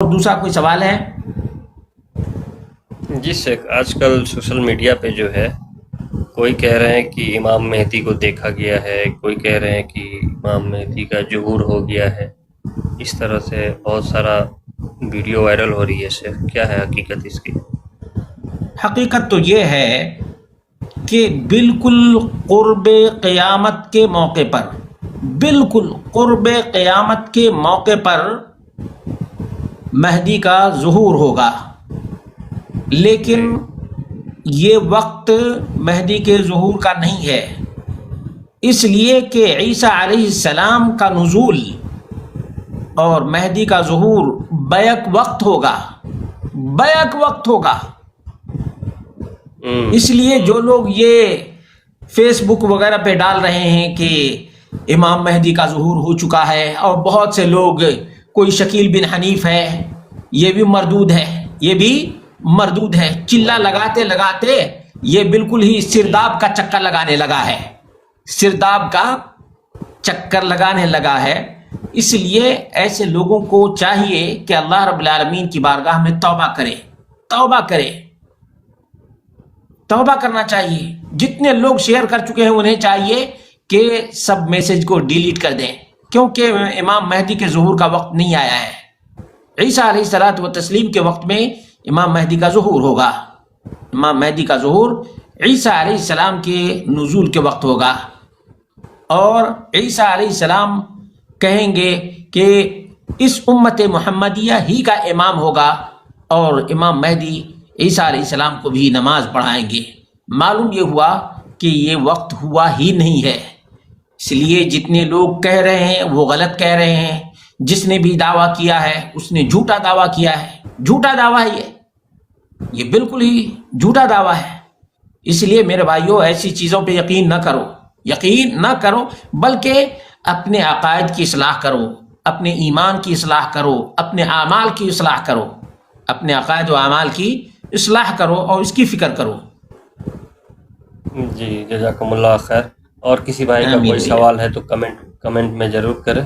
اور دوسرا کوئی سوال ہے؟ جی شیخ، آج کل سوشل میڈیا پہ جو ہے کوئی کہہ رہے ہیں کہ امام مہدی کو دیکھا گیا ہے، کوئی کہہ رہے ہیں کہ امام مہدی کا ظہور ہو گیا ہے، اس طرح سے بہت سارا ویڈیو وائرل ہو رہی ہے شیخ، کیا ہے حقیقت اس کی؟ حقیقت تو یہ ہے کہ بالکل قرب قیامت کے موقع پر، بالکل قرب قیامت کے موقع پر مہدی کا ظہور ہوگا، لیکن یہ وقت مہدی کے ظہور کا نہیں ہے، اس لیے کہ عیسیٰ علیہ السلام کا نزول اور مہدی کا ظہور بیک وقت ہوگا، بیک وقت ہوگا۔ اس لیے جو لوگ یہ فیس بک وغیرہ پہ ڈال رہے ہیں کہ امام مہدی کا ظہور ہو چکا ہے، اور بہت سے لوگ، کوئی شکیل بن حنیف ہے، یہ بھی مردود ہے، یہ بھی مردود ہے، چلا لگاتے لگاتے یہ بالکل ہی سرداب کا چکر لگانے لگا ہے، سرداب کا چکر لگانے لگا ہے۔ اس لیے ایسے لوگوں کو چاہیے کہ اللہ رب العالمین کی بارگاہ میں توبہ کرے، توبہ کرے، توبہ کرنا چاہیے۔ جتنے لوگ شیئر کر چکے ہیں انہیں چاہیے کہ سب میسج کو ڈیلیٹ کر دیں، کیونکہ امام مہدی کے ظہور کا وقت نہیں آیا ہے۔ عیسیٰ علیہ الصلوۃ والتسلیم کے وقت میں امام مہدی کا ظہور ہوگا، امام مہدی کا ظہور عیسیٰ علیہ السلام کے نزول کے وقت ہوگا، اور عیسیٰ علیہ السلام کہیں گے کہ اس امت محمدیہ ہی کا امام ہوگا، اور امام مہدی عیسیٰ علیہ السلام کو بھی نماز پڑھائیں گے۔ معلوم یہ ہوا کہ یہ وقت ہوا ہی نہیں ہے، اس لیے جتنے لوگ کہہ رہے ہیں وہ غلط کہہ رہے ہیں۔ جس نے بھی دعویٰ کیا ہے اس نے جھوٹا دعویٰ کیا ہے، جھوٹا دعویٰ ہے یہ بالکل ہی جھوٹا دعویٰ ہے۔ اس لیے میرے بھائیوں، ایسی چیزوں پہ یقین نہ کرو، یقین نہ کرو، بلکہ اپنے عقائد کی اصلاح کرو، اپنے ایمان کی اصلاح کرو، اپنے اعمال کی اصلاح کرو، اپنے عقائد و اعمال کی اصلاح کرو اور اس کی فکر کرو۔ جی جزاکم اللہ خیر۔ اور کسی بھائی کا کوئی سوال ہے تو کمنٹ میں ضرور کریں۔